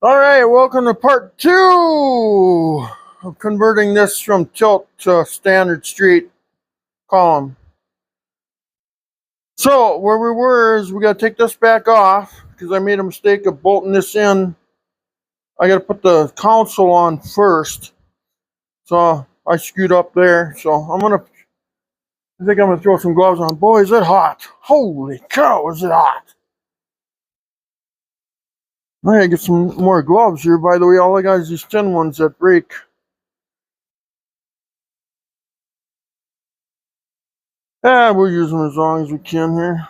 All right, welcome to part two of converting this from tilt to standard street column. So where we were is we got to take this back off because I made a mistake of bolting this in. I got to put the console on first. So I screwed up there. So I think I'm gonna throw some gloves on. Boy, is it hot. Holy cow, is it hot. I gotta get some more gloves here. By the way, all I got is these thin ones that break. We'll use them as long as we can here.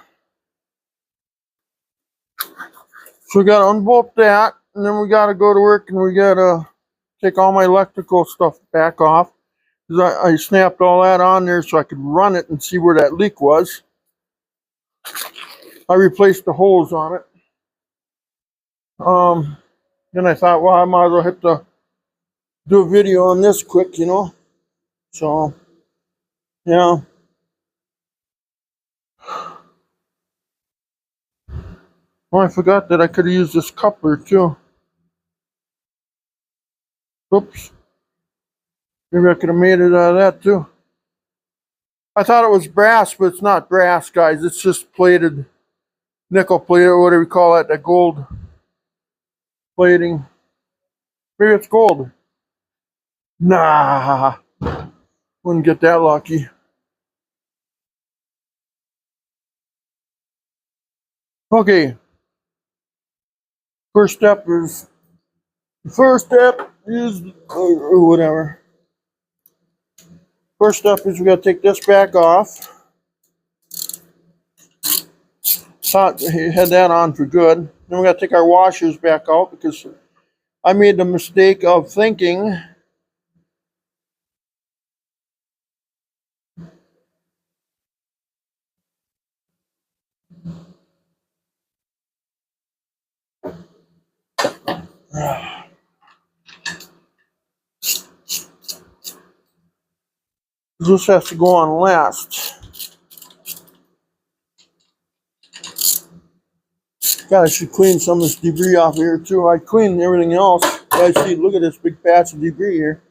So we got to unbolt that, and then we got to go to work, and we got to take all my electrical stuff back off. Because I snapped all that on there so I could run it and see where that leak was. I replaced the hose on it. Then I thought, well, I might as well do a video on this quick, So, yeah. Oh, I forgot that I could have used this coupler too. Oops. Maybe I could have made it out of that too. I thought it was brass, but it's not brass, guys. It's just plated, nickel plated, or whatever you call that, that gold plating. Maybe it's gold. Nah, wouldn't get that lucky. Okay. First step is or whatever. First step is we got to take this back off. Had that on for good. Then we got to take our washers back out because I made the mistake of thinking this has to go on last. God, I should clean some of this debris off here too. I cleaned everything else. I see, look at this big patch of debris here.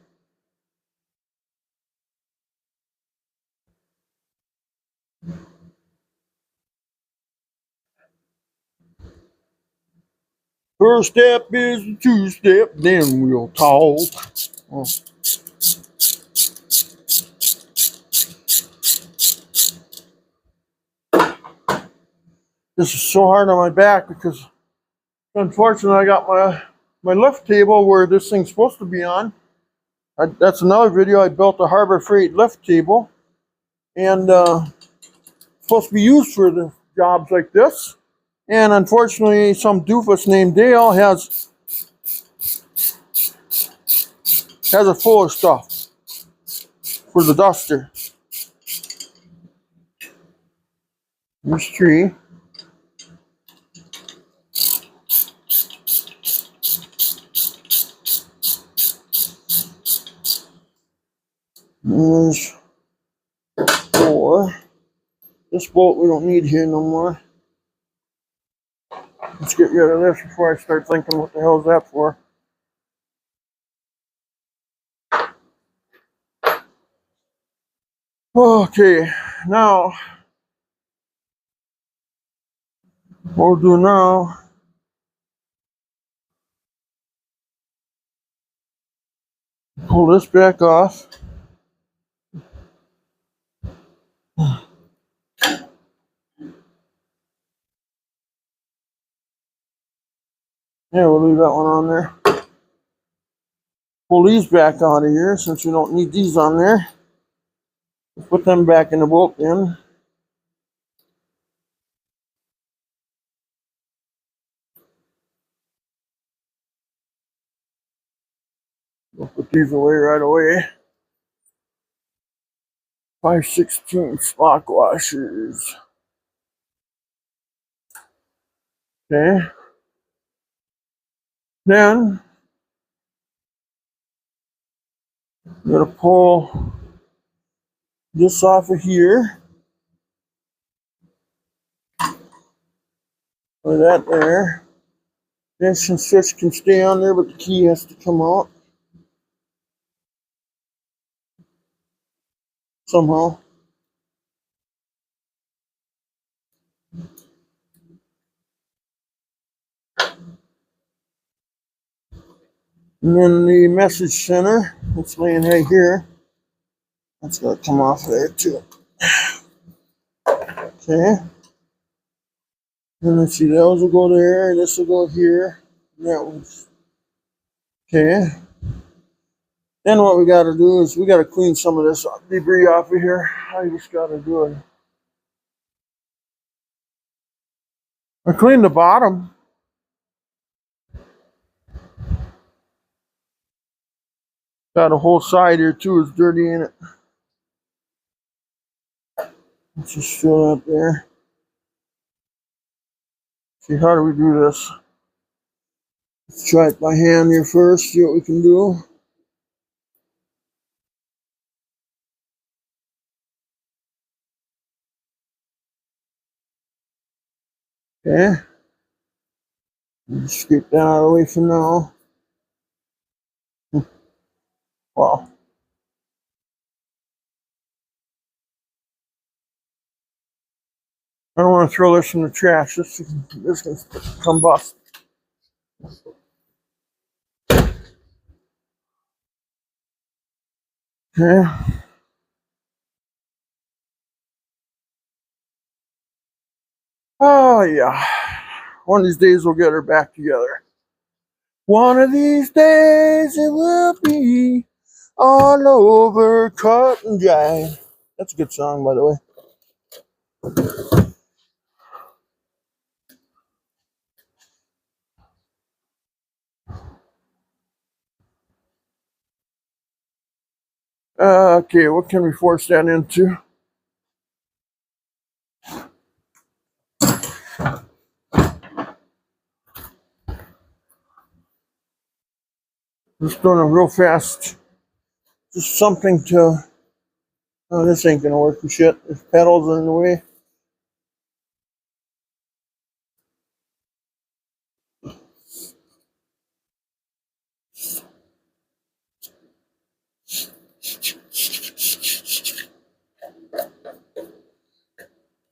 First step is the two-step, then we'll talk. Oh. This is so hard on my back because unfortunately I got my lift table where this thing's supposed to be on. That's another video. I built a Harbor Freight lift table and supposed to be used for the jobs like this. And unfortunately some doofus named Dale has it full of stuff for the duster. There's tree. There's 4. This bolt we don't need here no more. Let's get rid of this before I start thinking what the hell is that for. Okay, now what we'll do now, pull this back off. Yeah, we'll leave that one on there. Pull these back out of here since we don't need these on there. Put them back in the bolt bin. We'll put these away right away. 5/16 lock washers. Okay. Then I'm gonna pull this off of here. Put that there. This and switch can stay on there, but the key has to come out somehow. And then the message center, it's laying right here. That's going to come off there too. Okay. And let's see, those will go there, this will go here. That was okay. Then what we got to do is we got to clean some of this debris off of here. I just got to do it. I cleaned the bottom. Got a whole side here too, it's dirty in it. Let's just fill that there. See, how do we do this? Let's try it by hand here first, see what we can do. Okay. Just get that out of the way for now. Wow. I don't want to throw this in the trash. This can combust. Okay. Oh, yeah. One of these days we'll get her back together. One of these days it will be all over, cut and dry. That's a good song, by the way. Okay, what can we force that into? Just doing a real fast, just something to, oh, this ain't gonna work for shit. There's pedals in the way.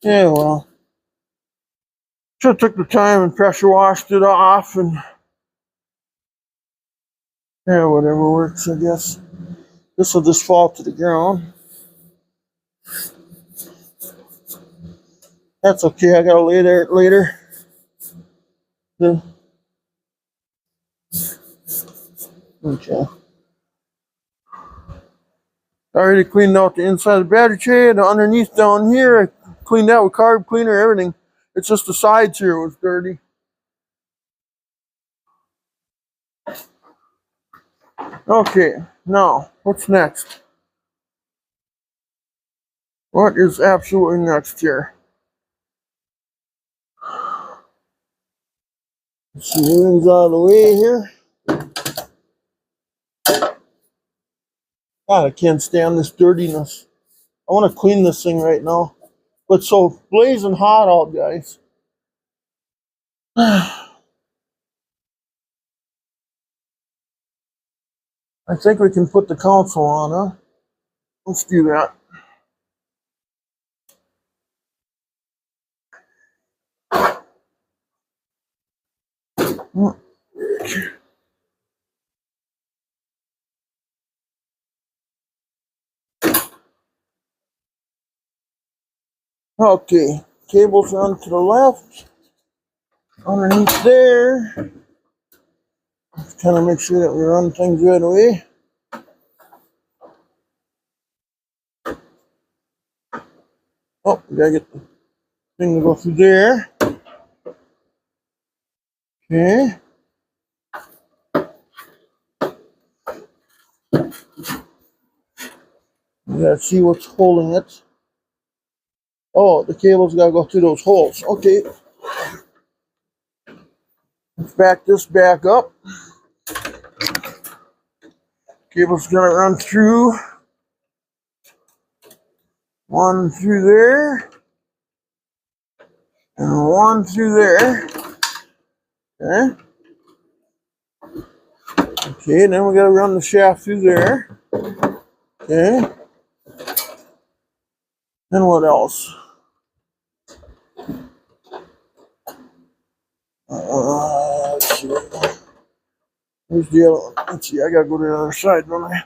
Yeah, well, should have took the time and pressure washed it off, and yeah, whatever works, I guess. This will just fall to the ground. That's okay. I gotta lay there later. Okay. I already cleaned out the inside of the battery tray, and the underneath down here, I cleaned that with carb cleaner, everything. It's just the sides here was dirty. Okay, now, what's next? What is absolutely next here? Let's see, everything's out of the way here. God, I can't stand this dirtiness. I want to clean this thing right now. But it's so blazing hot out, guys. I think we can put the console on, huh? Let's do that. Okay, cables run to the left. Underneath there. Kind of make sure that we run things right away. Oh, we gotta get the thing to go through there. Okay. We gotta see what's holding it. Oh, the cable's gotta go through those holes. Okay. Let's back this back up. Cable's gonna run through. One through there. And one through there. Okay. Okay, then we gotta run the shaft through there. Okay. And what else? Let's see. Where's the other one? Let's see, I gotta go to the other side, don't I?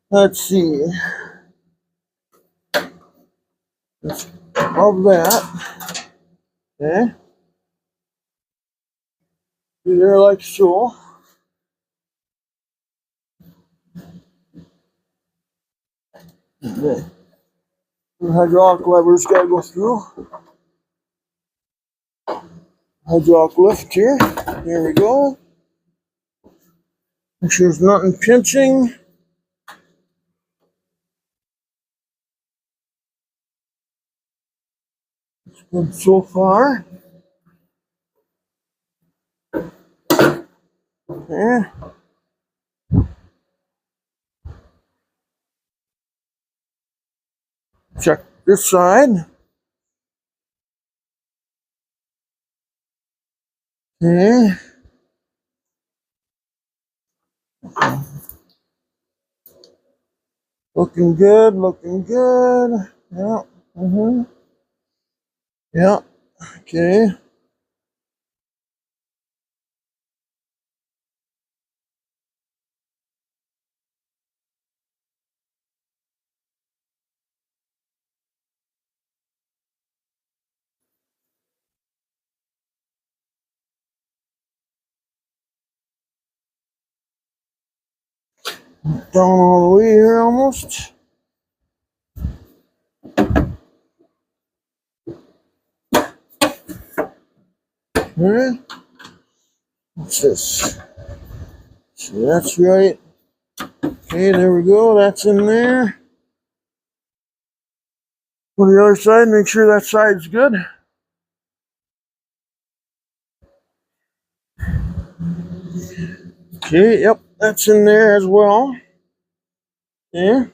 Let's see. Let's above that. Okay. Through there like so. Okay. The hydraulic lever's gotta go through. Hydraulic lift here. There we go. Make sure there's nothing pinching. It's good so far. Okay. Check this side. Okay. Looking good, looking good. Yeah. Mm-hmm. Yeah. Okay. Down all the way here almost. Okay. What's this? So that's right. Okay, there we go. That's in there. Go to the other side, make sure that side's good. Okay, yep, that's in there as well. Okay.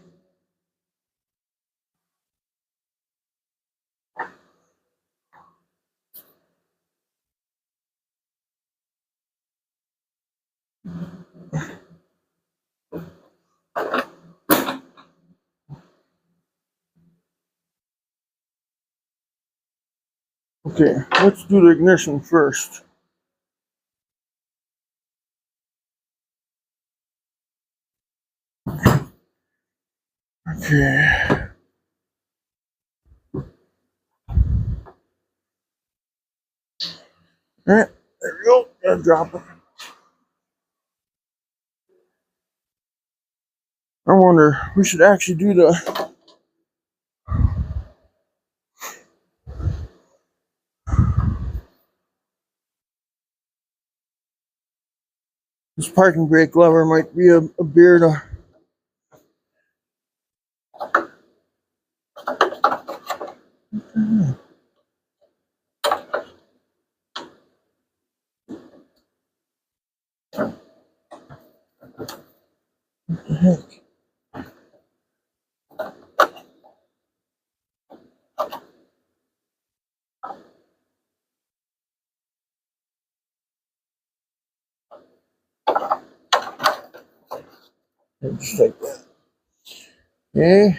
Okay, let's do the ignition first. Okay. Alright, there we go. Gotta drop it. I wonder, we should actually do this parking brake lever might be a beer to. What the heck? Just like that. Okay.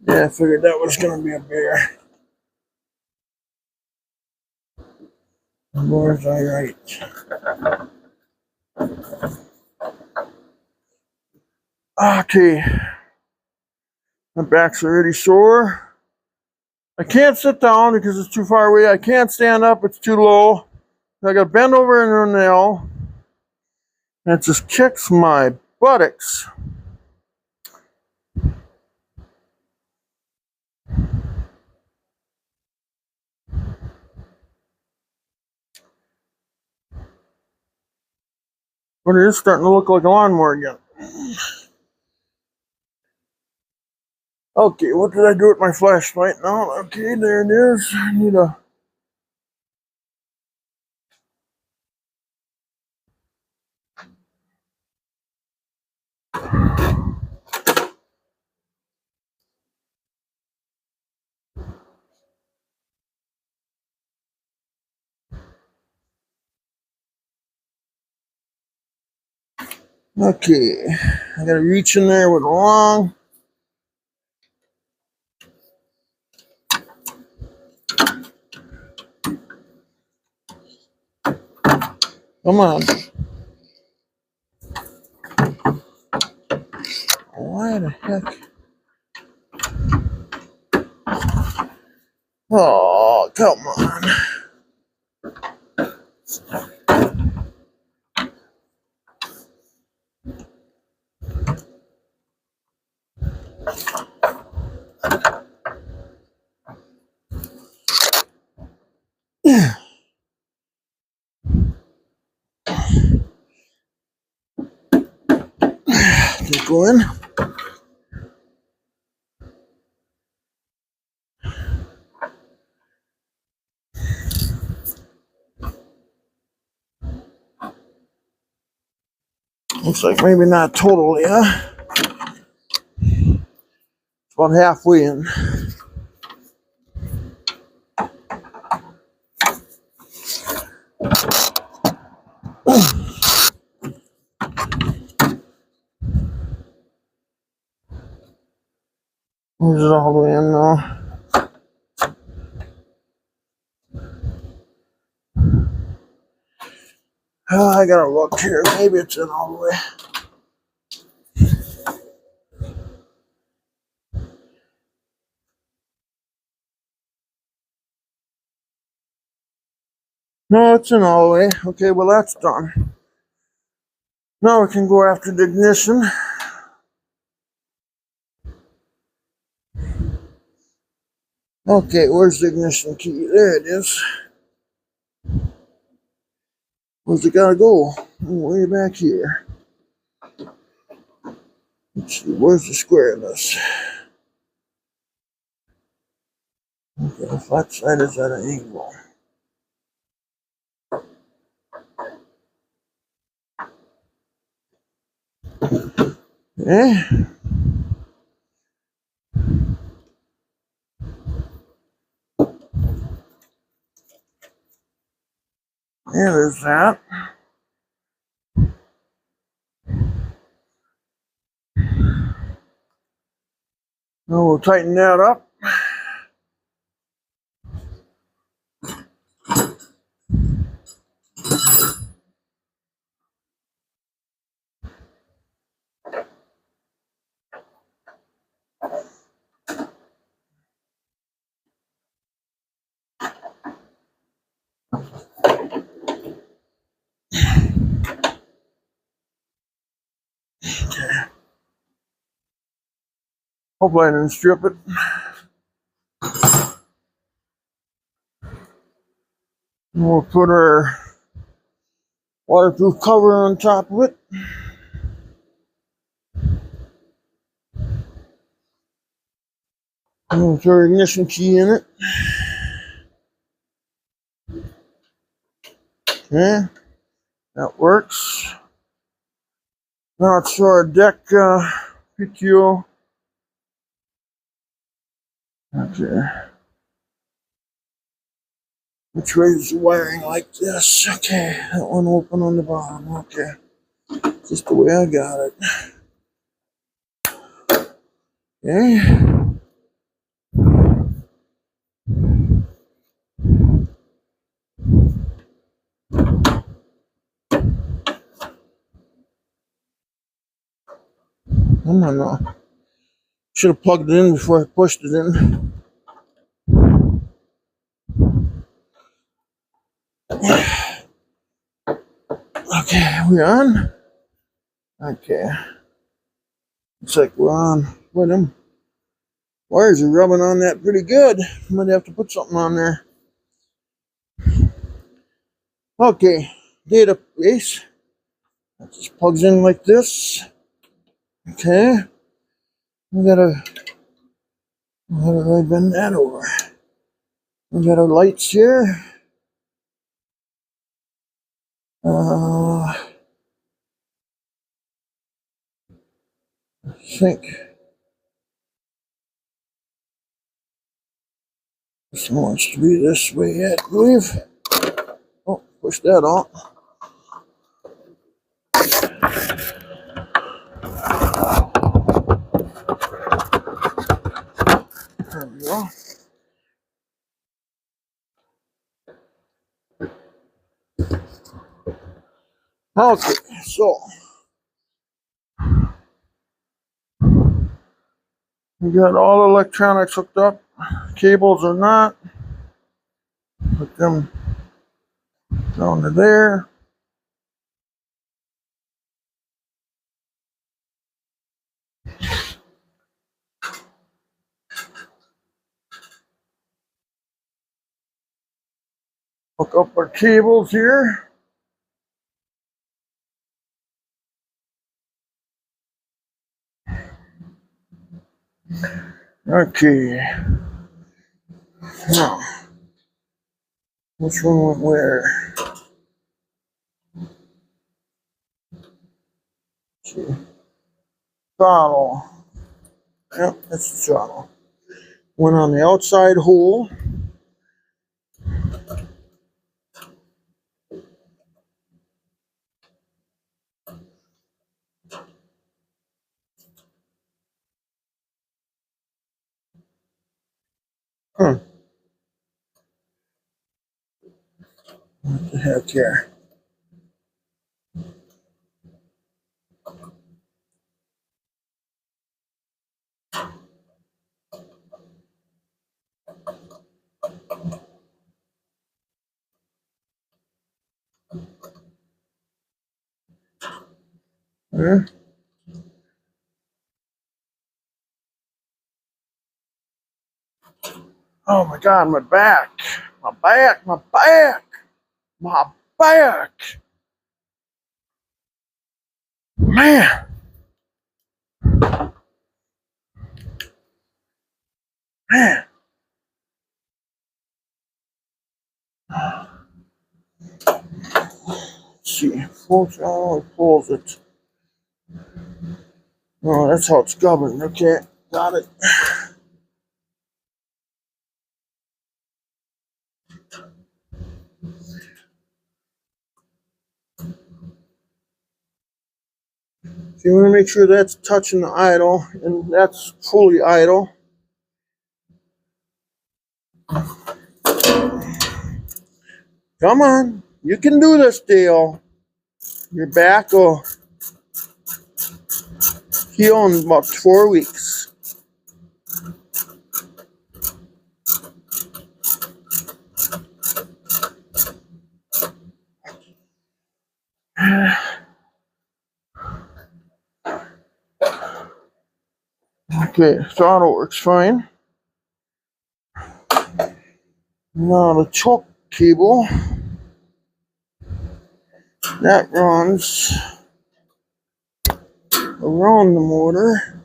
Yeah, I figured that was gonna be a bear. Was I right? Okay. My back's already sore. I can't sit down because it's too far away. I can't stand up, it's too low. I gotta bend over in a nail. And it just kicks my buttocks. But it is starting to look like a lawnmower again. Okay, what did I do with my flashlight now? Okay, there it is. I need a... Okay, I gotta reach in there with a long... Come on. Why the heck? Oh, come on. Just go in. Looks like maybe not totally, huh? It's about halfway in. Is it all the way in now? I gotta look here. Maybe it's in all the way. No, it's in all the way. Okay, well that's done. Now we can go after the ignition. Okay, where's the ignition key? There it is. Where's it gotta go? Way back here. Let's see, where's the squareness? Okay, the flat side is at an angle. Okay. There's that. Now we'll tighten that up. Hopefully I didn't strip it. And we'll put our waterproof cover on top of it. And we'll put our ignition key in it. Okay, that works. Now it's for our deck PTO. Okay. Which way is the wiring like this? Okay, that one open on the bottom. Okay, just the way I got it. Okay. Come on now. Should have plugged it in before I pushed it in. Okay, we on? Okay. Looks like we're on. Boy, them wires are rubbing on that pretty good. Might have to put something on there. Okay, database. That just plugs in like this. Okay. We got a How did I bend that over? We got our lights here. I think this one wants to be this way, I believe. Oh, push that on. There we go. Okay, so we got all the electronics hooked up. Cables are not. Put them down to there. Hook up our cables here. Okay. Now, which one went where? Throttle. Yep, that's the throttle. Went on the outside hole. What the heck here? There. Oh my God, my back. My back, my back, my back. Man. Man. Let's see. Full throttle, it pulls it. Oh, that's how it's governed. Okay, got it. So you want to make sure that's touching the idle, and that's fully idle. Come on, you can do this, Dale. Your back will heal in about 4 weeks. Okay, throttle works fine. Now the choke cable that runs around the motor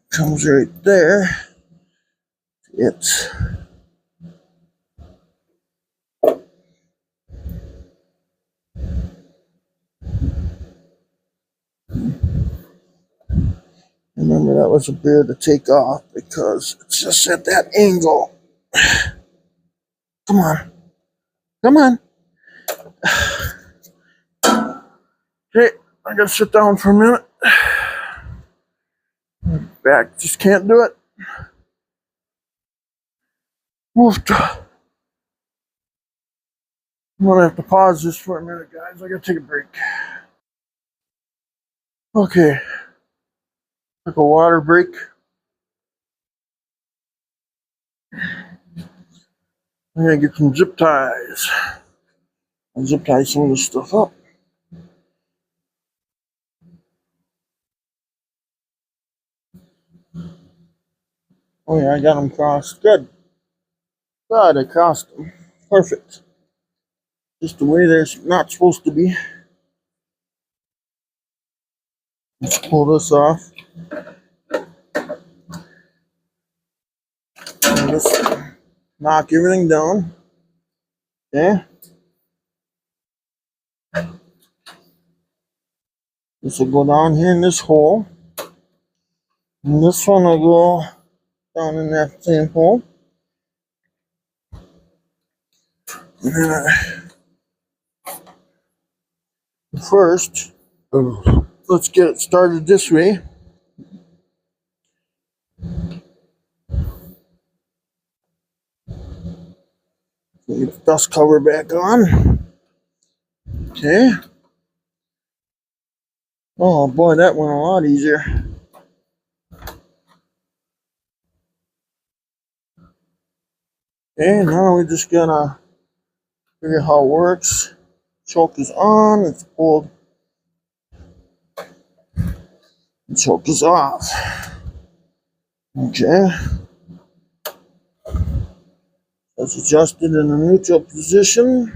comes right there. It's remember that was a beer to take off because it's just at that angle. Come on. Come on. Okay, I gotta sit down for a minute. Back just can't do it. Woofed. I'm gonna have to pause this for a minute, guys. I gotta take a break. Okay. Took a water break. I'm gonna get some zip ties. I'll zip tie some of this stuff up. Oh yeah, I got them crossed. Good. Good, I crossed them. Perfect. Just the way they're not supposed to be. Let's pull this off. And just knock everything down. Okay. This will go down here in this hole. And this one will go down in that same hole. And first, let's get it started this way. Get the dust cover back on. Okay. Oh boy, that went a lot easier. Okay, now we just gotta figure out how it works. Choke is on, it's pulled. The choke is off. Okay. That's adjusted in a neutral position.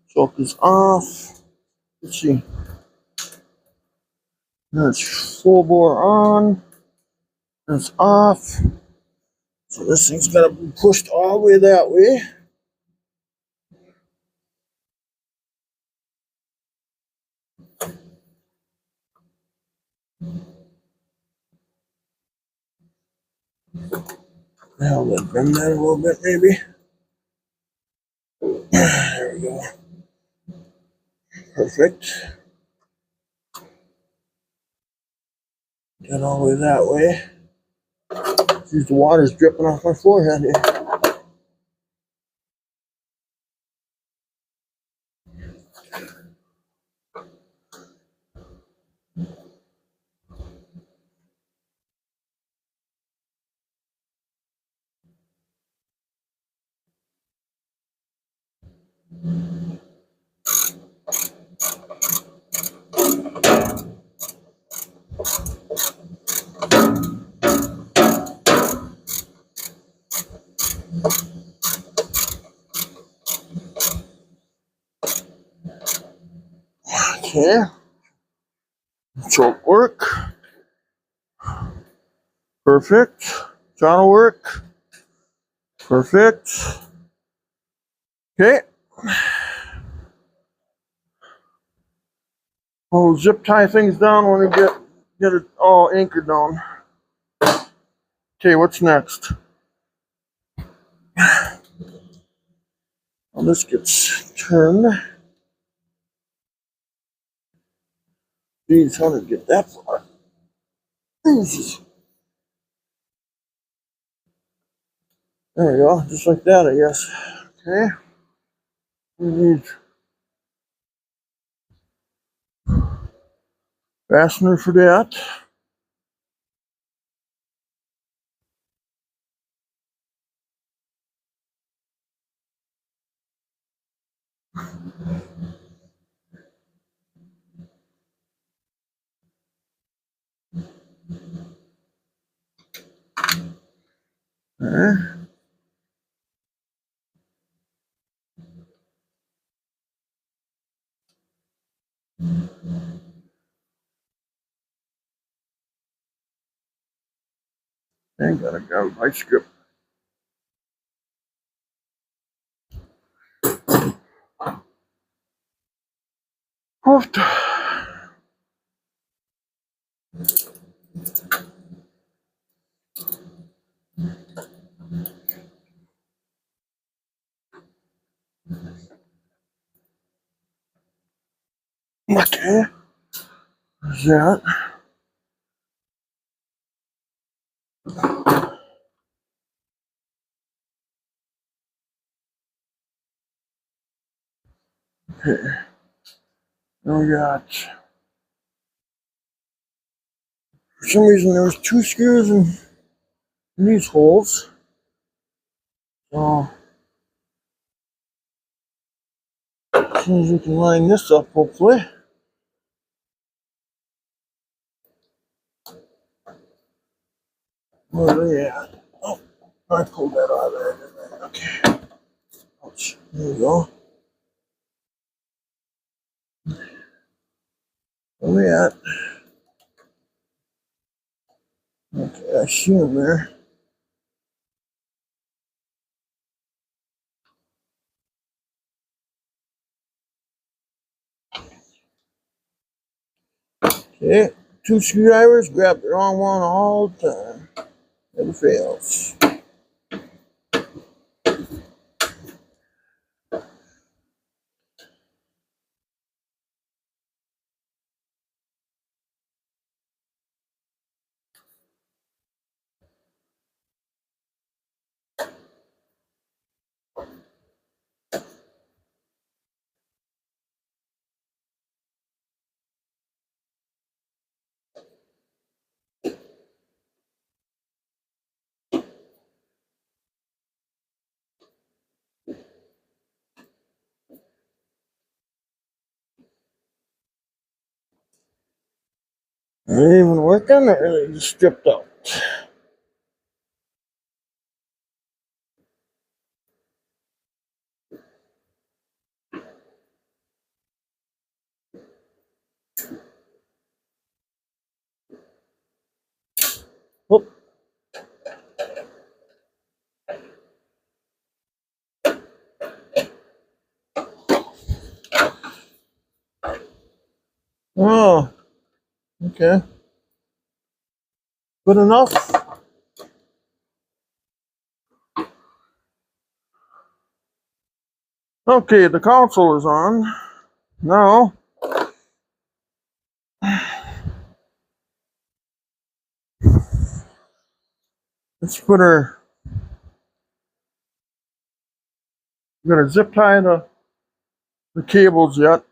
Choke is off. Let's see. That's full bore on. That's off. So this thing's got to be pushed all the way that way. Now let's bend that a little bit, maybe. There we go. Perfect. Get all the way that way. See, the water's dripping off my forehead here. Okay. Choke work. Perfect. Throttle work. Perfect. Okay. We'll zip tie things down when we get it all anchored down. Okay, what's next? Well, this gets turned. Geez, how did it get that far? There we go, just like that, I guess. Okay. We need fastener for that. There. I gotta go vice grip. Hoofed. Okay. There's that. Okay. Then we got, for some reason there was 2 screws in these holes. So as soon as we can line this up, hopefully. Where are they at? Oh, I pulled that out of there, didn't I? Okay. Ouch. There we go. Where are they at? Okay, I see them there. Okay, 2 screwdrivers, grab the wrong one all the time. Never fails. Are they even working or are they just stripped out? Whoop. Oh, okay. Good enough. Okay, the console is on. Now, let's put our, we're gonna zip tie the cables yet.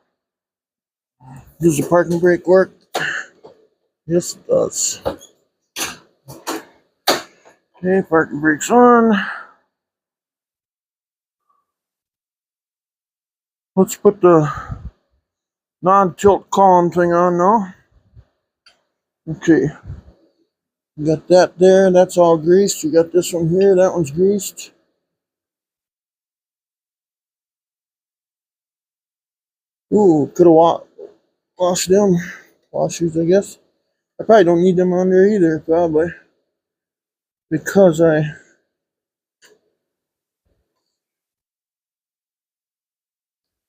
Does the parking brake work? Yes, it does. Okay, parking brake's on. Let's put the non-tilt column thing on now. Okay, we got that there. That's all greased. We got this one here. That one's greased. Ooh, could have washed them. Washers, I guess. I probably don't need them on there either, probably. Because I...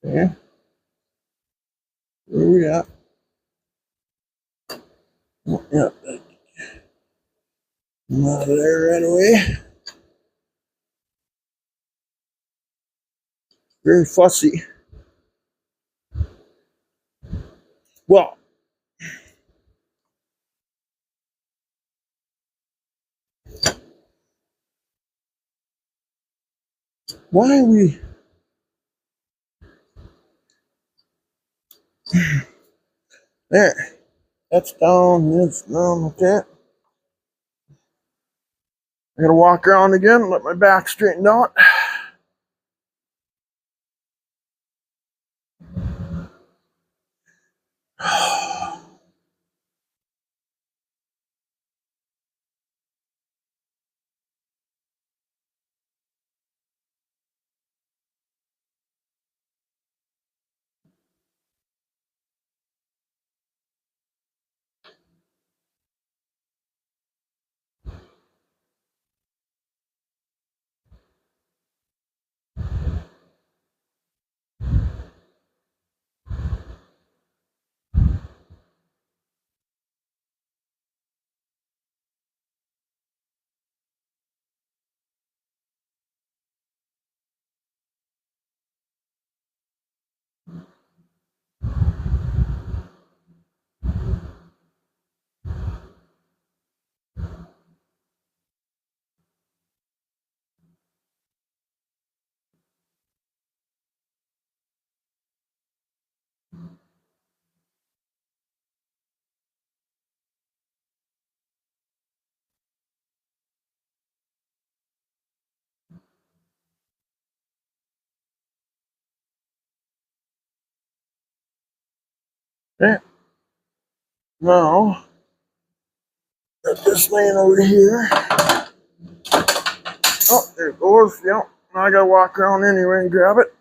Okay. Where we at? Oh, yeah. I'm out of there right away. Very fussy. Well, why are we... There. That's down. That's down. Okay. I gotta walk around again and let my back straighten out. Okay. Now, got this laying over here. Oh, there it goes. Yep. Now I gotta walk around anyway and grab it.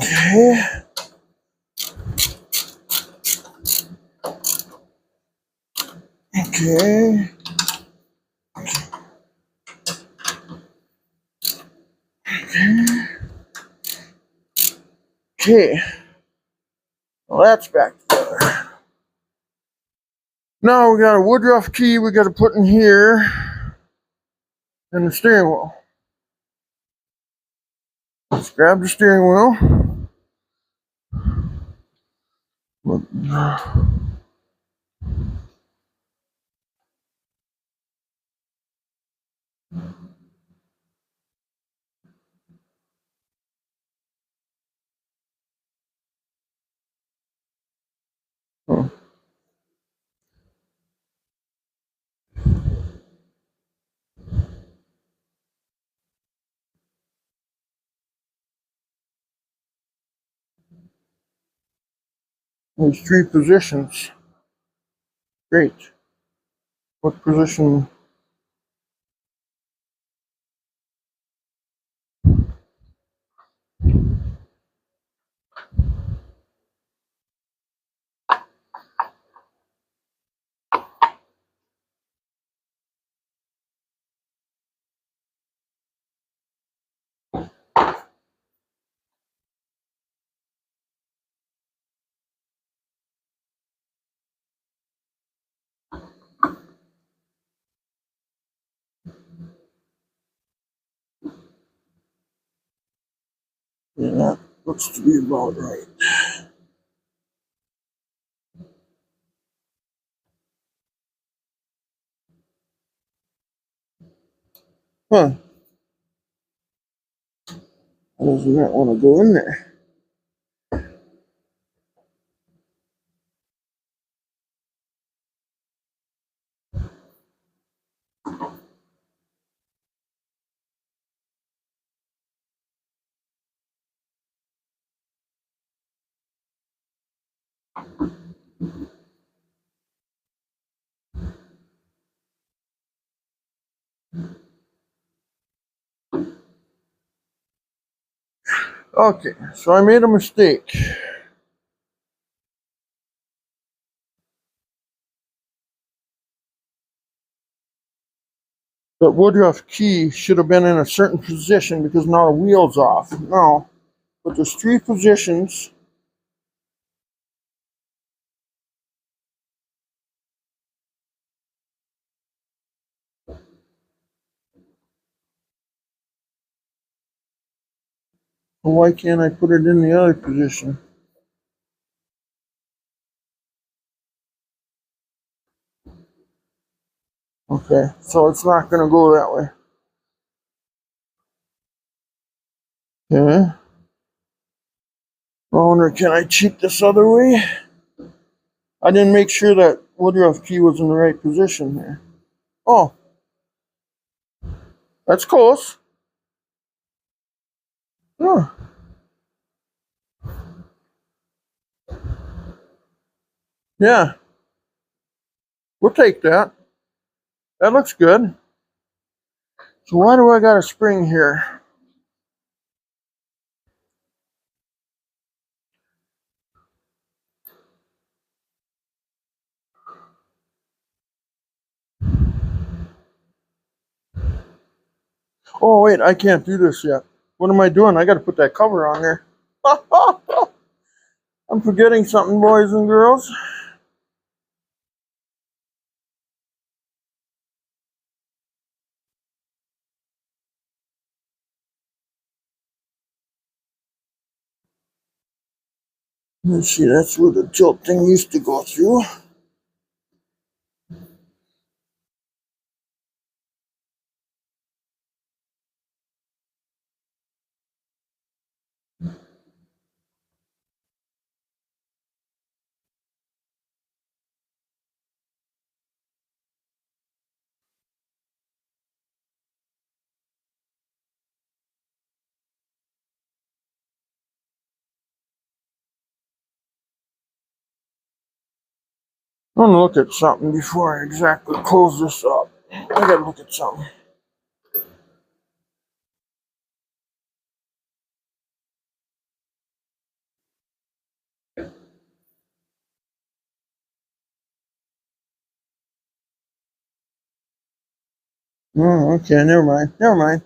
Okay. Okay. Okay. Well, that's back together. Now we got a Woodruff key we got to put in here and the steering wheel. Let's grab the steering wheel. Oh. There's 3 positions. Great. What position? Yeah, that looks to be about right. Huh. How does that want to go in there? Okay, so I made a mistake. That Woodruff key should have been in a certain position because now the wheel's off. No, but there's 3 positions. Well, why can't I put it in the other position? Okay, so it's not going to go that way. Okay. I wonder, can I cheat this other way? I didn't make sure that Woodruff key was in the right position there. Oh, that's close. Huh. Yeah, we'll take that. That looks good. So why do I got a spring here? Oh wait, I can't do this yet. What am I doing? I got to put that cover on there. I'm forgetting something, boys and girls. Let's see, that's where the tilt thing used to go through. I'm gonna look at something before I exactly close this up. I gotta look at something. Oh, okay, never mind. Never mind.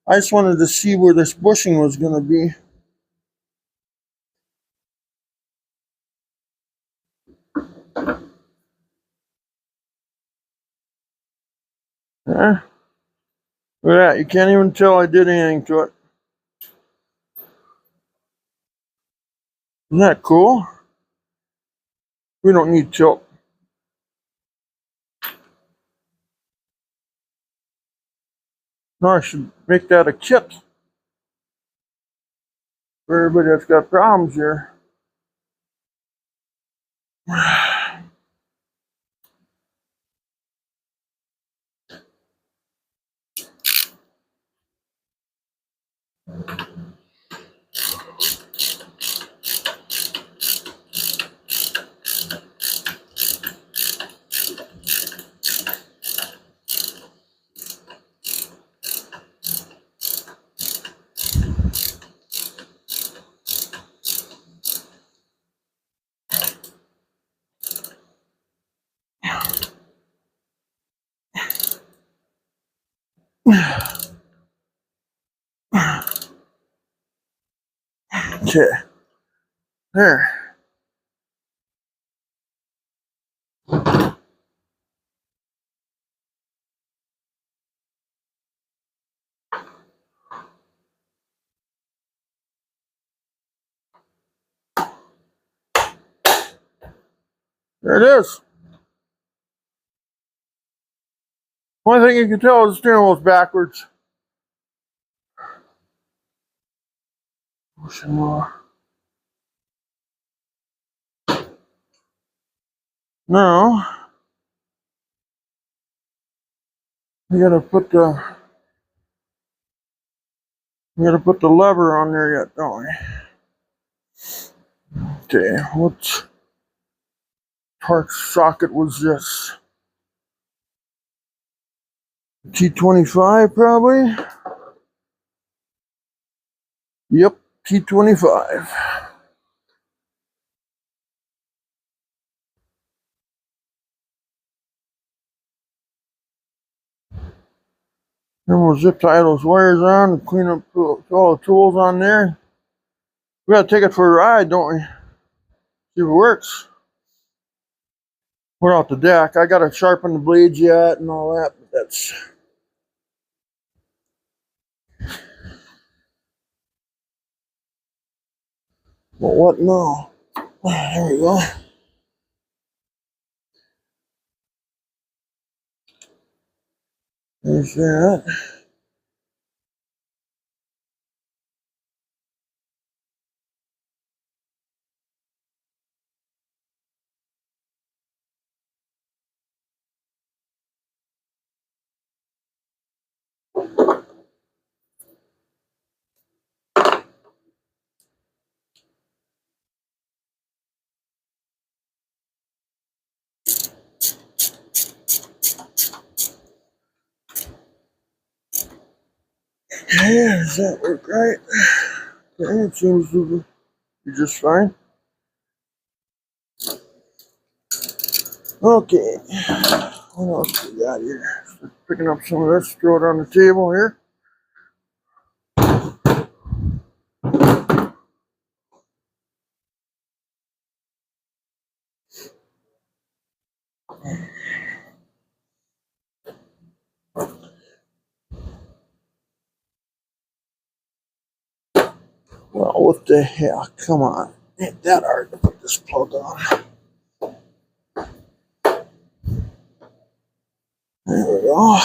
I just wanted to see where this bushing was gonna be. Huh? Look at that. You can't even tell I did anything to it. Isn't that cool? We don't need tilt. No, I should make that a kit for everybody that's got problems here. Okay. There. There it is. One thing you can tell is the steering wheel's backwards. Push more. Now, we gotta put the lever on there yet, don't we? Okay, what torque socket was this? T25 probably? Yep, T25. Then we'll zip tie those wires on and clean up all the tools on there. We gotta take it for a ride, don't we? See if it works. We're out the deck. I gotta sharpen the blades yet and all that, but that's. Well, what now? There we go. There's that. Yeah, does that work right? Okay, it seems to be just fine. Okay, what else we got here? Start picking up some of this, throw it on the table here. Well, what the hell? Come on. Ain't that hard to put this plug on. There we go.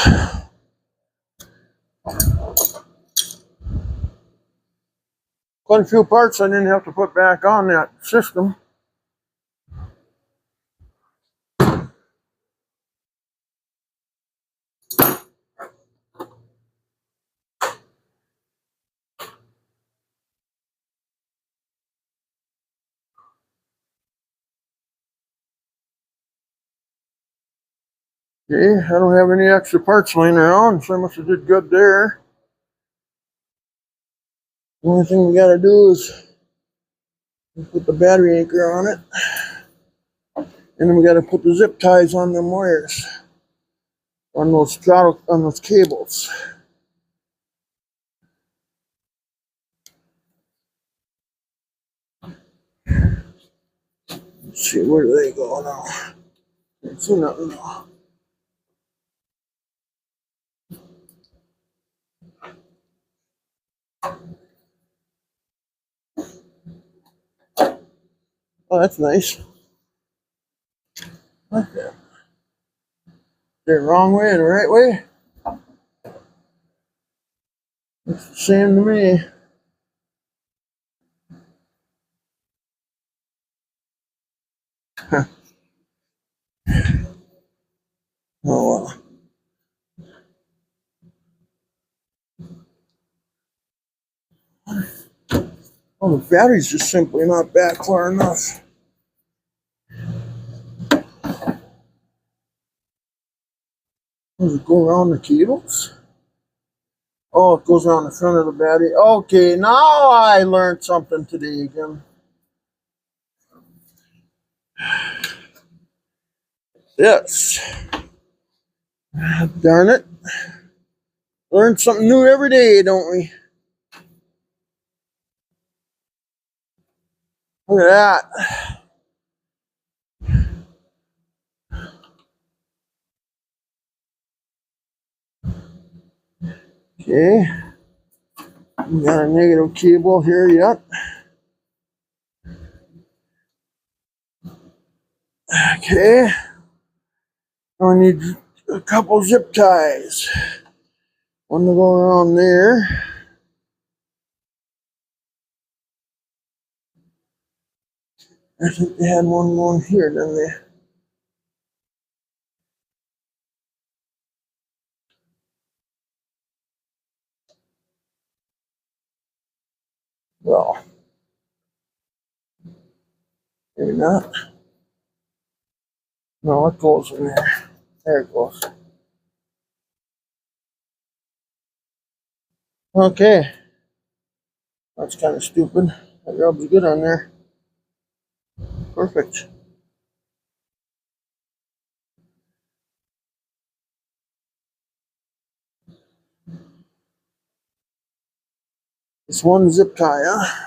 Quite a few parts I didn't have to put back on that system. Okay, I don't have any extra parts laying around, so I must have did good there. The only thing we gotta do is put the battery anchor on it. And then we gotta put the zip ties on them wires. On those cables. Let's see, where do they go now? Can't see nothing now. Oh, that's nice. Okay. The wrong way or the right way? It's the same to me. Oh well. Oh, the battery's just simply not back far enough. Does it go around the cables? Oh, it goes around the front of the battery. Okay, now I learned something today again. Yes. Darn it. Learn something new every day, don't we? Look at that. Okay. We got a negative cable here yet. Okay. I need a couple zip ties. One to go around there. I think they had one going here, didn't they? Well, maybe not. No, it goes in there. There it goes. Okay. That's kind of stupid. That rubs good on there. Perfect. It's one zip tie, huh?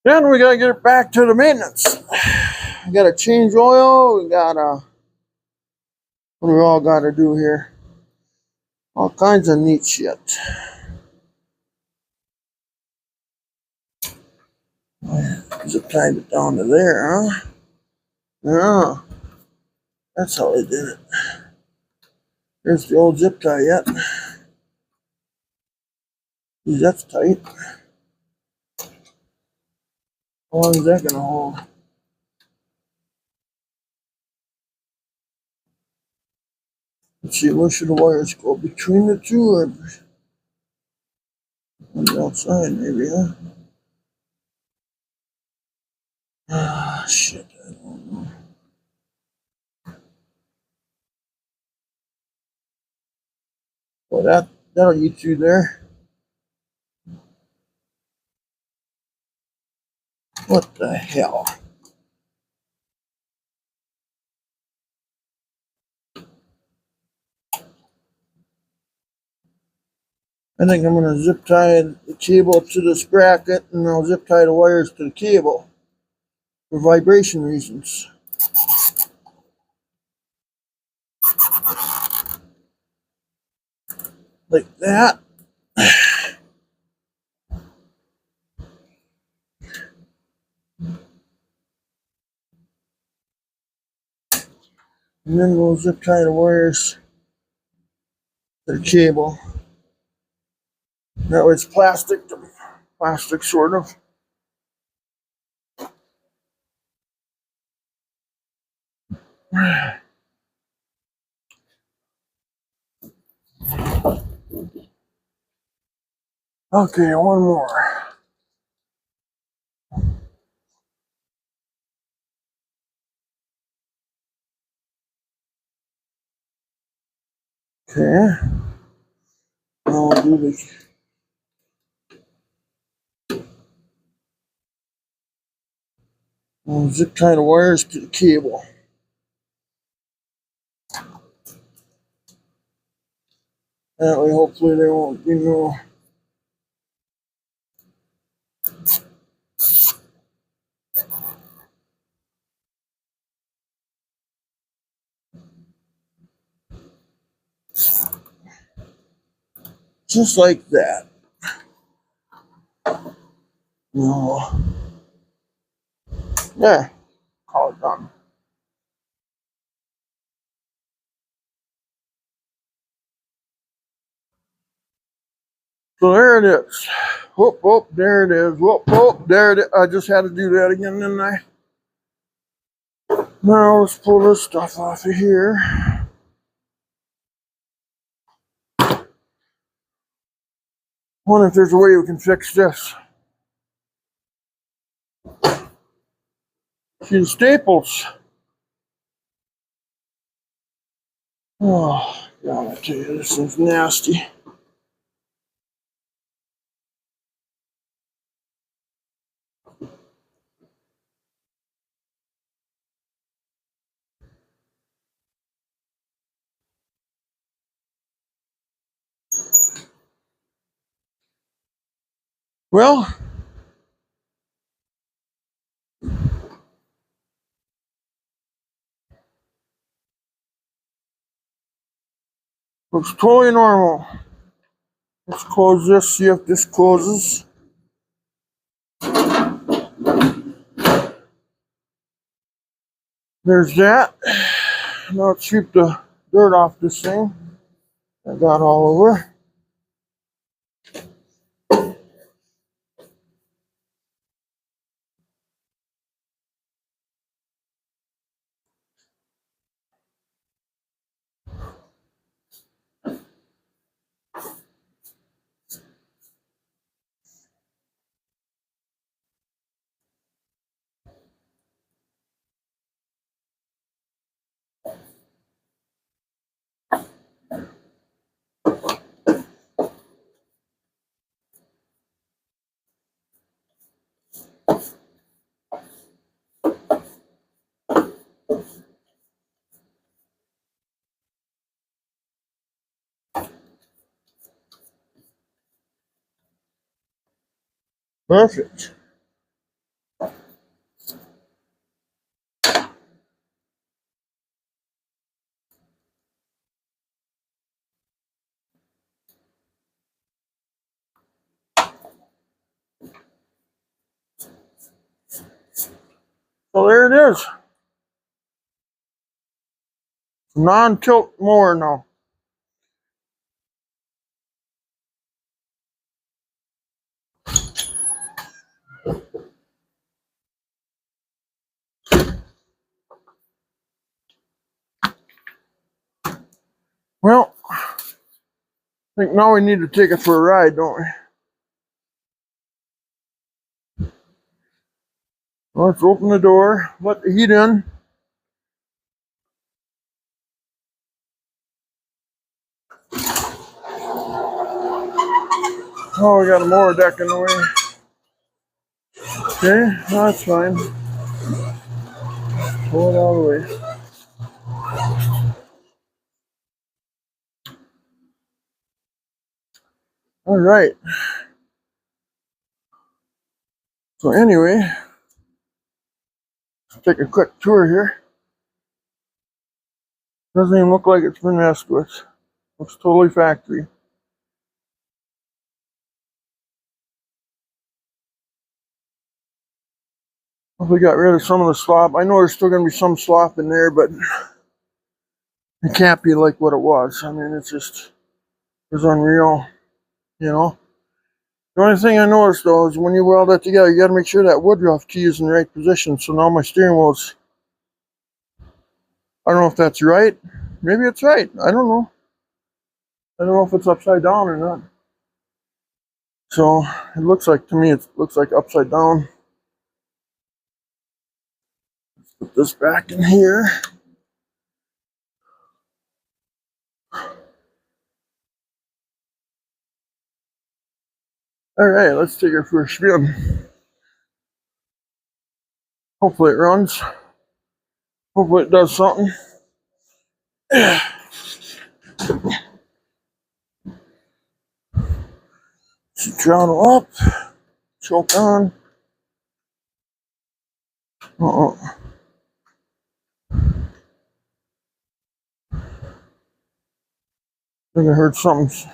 Then we gotta get it back to the maintenance. We gotta change oil. We gotta. What do we all gotta do here? All kinds of neat shit. Zip tied it down to there, huh? Yeah. That's how they did it. There's the old zip tie yet. That's tight. How long is that gonna hold? Let's see, where should the wires go? Between the two or on the outside, maybe, huh? Ah, shit, I don't know. Well, that'll get you there. What the hell? I think I'm going to zip tie the cable to this bracket, and I'll zip tie the wires to the cable for vibration reasons. Like that. And then we'll zip tie the wires to the cable. That way it's plastic sort of. Okay, one more. Okay. Now we'll do the we'll zip tie the wires to the cable. That way hopefully there won't be no just like that. No. Yeah. Call it done. So there it is. Whoop, whoop, there it is. Whoop, whoop, there it is. I just had to do that again, didn't I? Now let's pull this stuff off of here. Wonder if there's a way we can fix this. See the staples. Oh, God, I tell you, this thing's nasty. Well, looks totally normal. Let's close this, see if this closes. There's that. Now let's sweep the dirt off this thing. I got all over. Perfect. So there it is. Non-tilt mower now. Well, I think now we need to take it for a ride, don't we? Let's open the door, let the heat in. Oh, we got a mower deck in the way. Okay, that's fine. Pull it all the way. All right. So anyway, let's take a quick tour here. Doesn't even look like it's been messed with. Looks totally factory. We got rid of some of the slop. I know there's still going to be some slop in there, but it can't be like what it was. I mean, it's unreal, you know. The only thing I noticed though is when you weld that together, you got to make sure that woodruff key is in the right position. So now my steering wheel's, I don't know if that's right. Maybe it's right. I don't know. I don't know if it's upside down or not. So it looks like, to me, it looks like upside down. Let's put this back in here. All right, let's take her for a spin. Hopefully it runs. Hopefully it does something. Throttle up, choke on. Uh-oh. I think I heard something.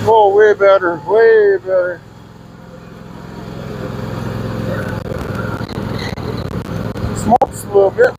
Oh, way better, way better. Smokes a little bit.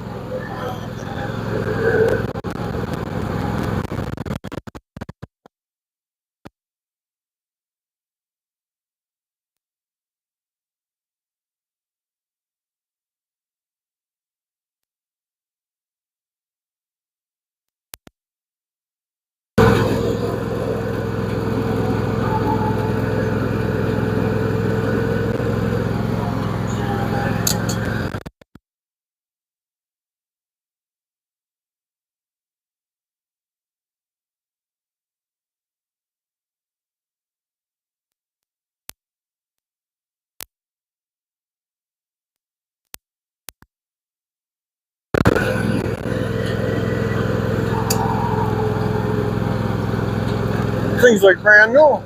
Things like brand new.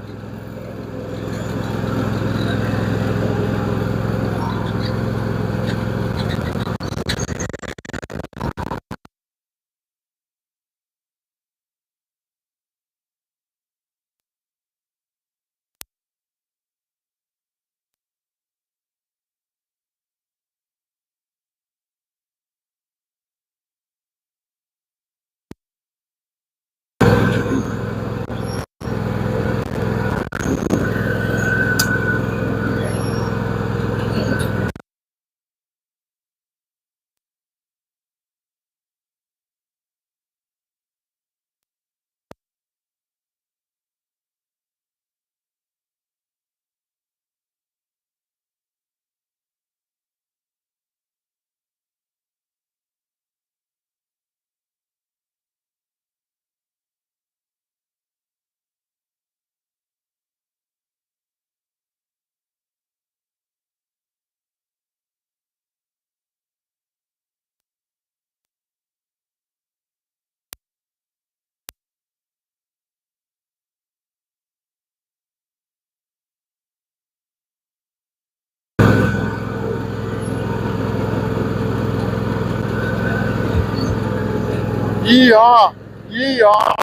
Yeah, yeah.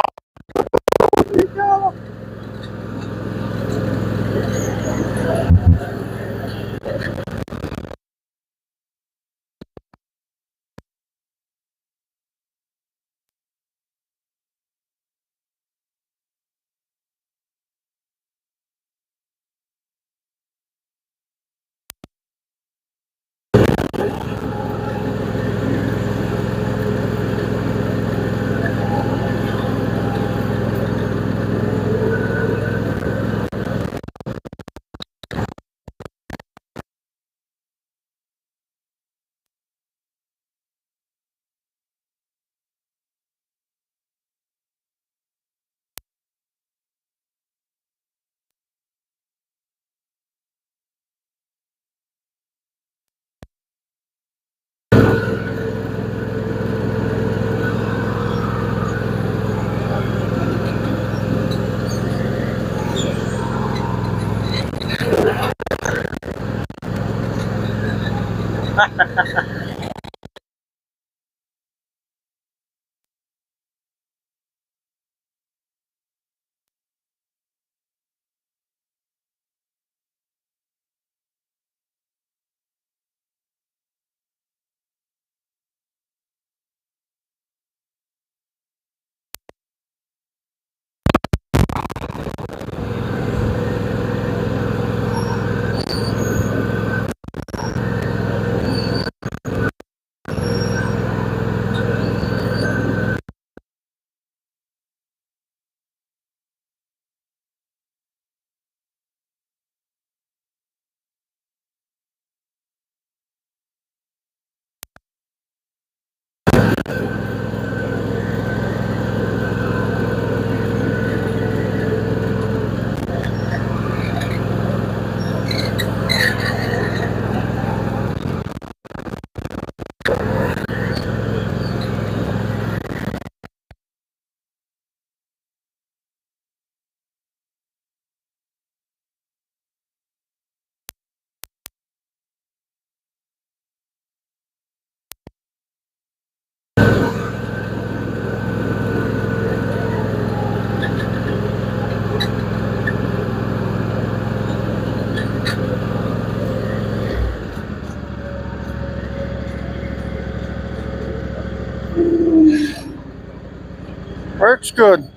Works good.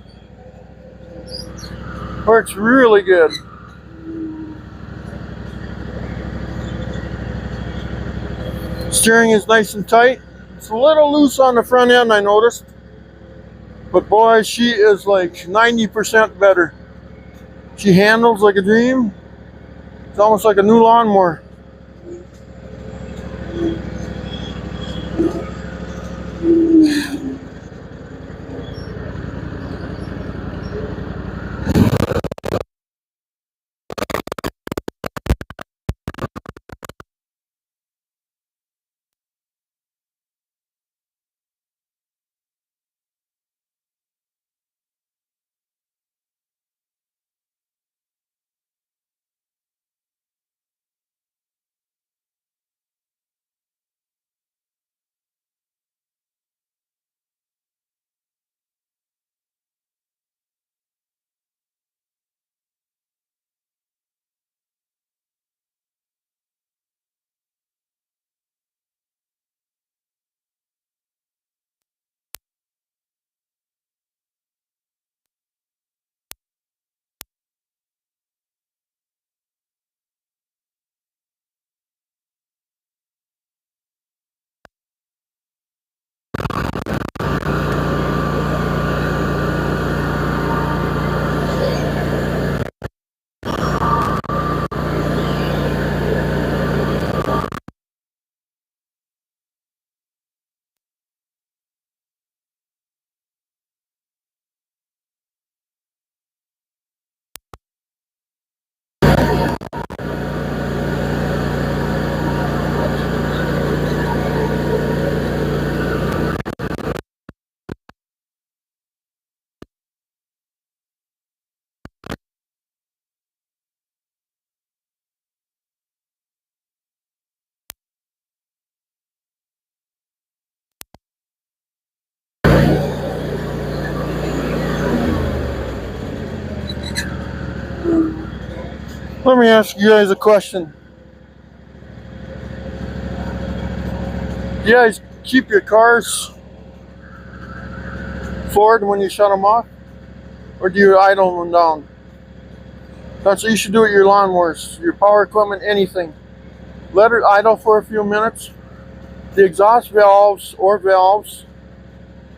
Works really good. Steering is nice and tight. It's a little loose on the front end, I noticed. But boy, she is like 90% better. She handles like a dream. It's almost like a new lawnmower. Let me ask you guys a question. Do you guys keep your cars floored when you shut them off? Or do you idle them down? That's what you should do with your lawnmowers, your power equipment, anything. Let it idle for a few minutes. The exhaust valves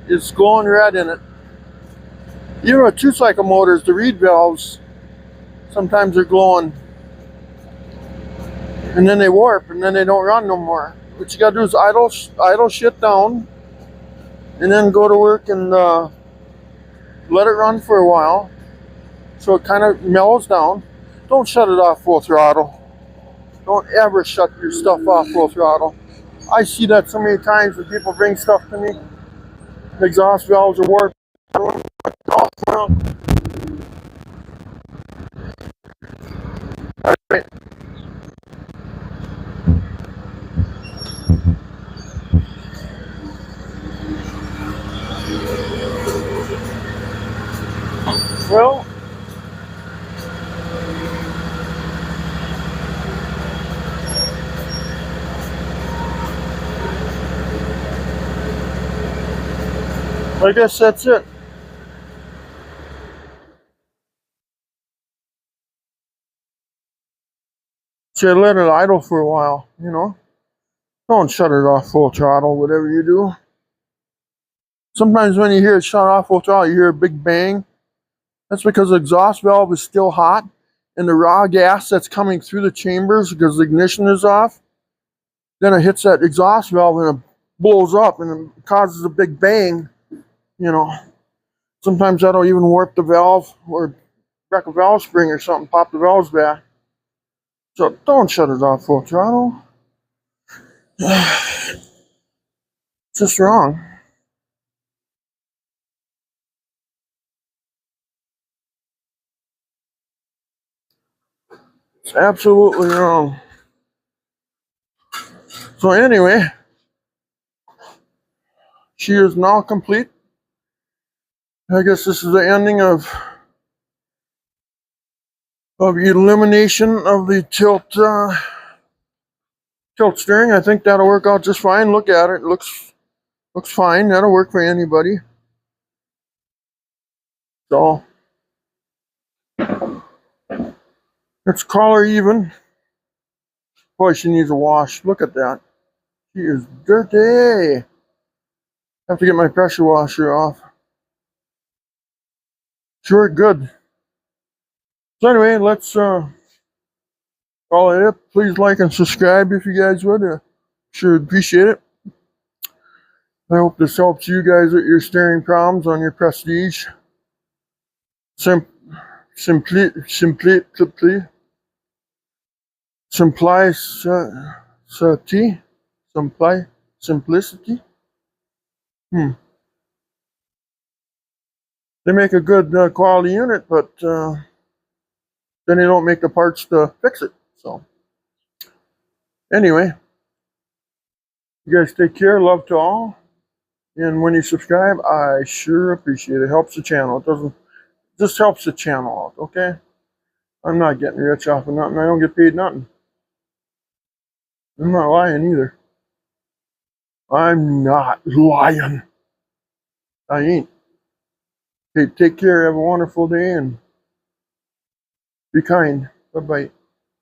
is glowing red in it. Even with two-cycle motors, the reed valves, sometimes they're glowing. And then they warp, and then they don't run no more. What you gotta do is idle shit down, and then go to work and let it run for a while, so it kind of mellows down. Don't shut it off full throttle. Don't ever shut your stuff off full throttle. I see that so many times when people bring stuff to me. The exhaust valves are warped. All right. Well, I guess that's it. So let it idle for a while, you know. Don't shut it off full throttle, whatever you do. Sometimes when you hear it shut off full throttle, you hear a big bang. That's because the exhaust valve is still hot and the raw gas that's coming through the chambers because the ignition is off, then it hits that exhaust valve and it blows up and it causes a big bang, you know. Sometimes that'll even warp the valve or wreck a valve spring or something, pop the valves back. So don't shut it off full throttle. It's just wrong. It's absolutely wrong. So anyway, she is now complete. I guess this is the ending of elimination of the tilt steering. I think that'll work out just fine. Look at it. Looks fine. That'll work for anybody. So let's call her even. Boy, she needs a wash. Look at that. She is dirty. Have to get my pressure washer off. Sure, good. So anyway, let's call it. Please like and subscribe if you guys would. Sure appreciate it. I hope this helps you guys with your steering problems on your Prestige. Simplicity. They make a good quality unit, but then they don't make the parts to fix it. So anyway, you guys take care. Love to all. And when you subscribe, I sure appreciate it. It helps the channel. It doesn't just helps the channel out, okay? I'm not getting rich off of nothing. I don't get paid nothing. I'm not lying either. I'm not lying. I ain't. Okay, take care. Have a wonderful day and be kind. Bye-bye.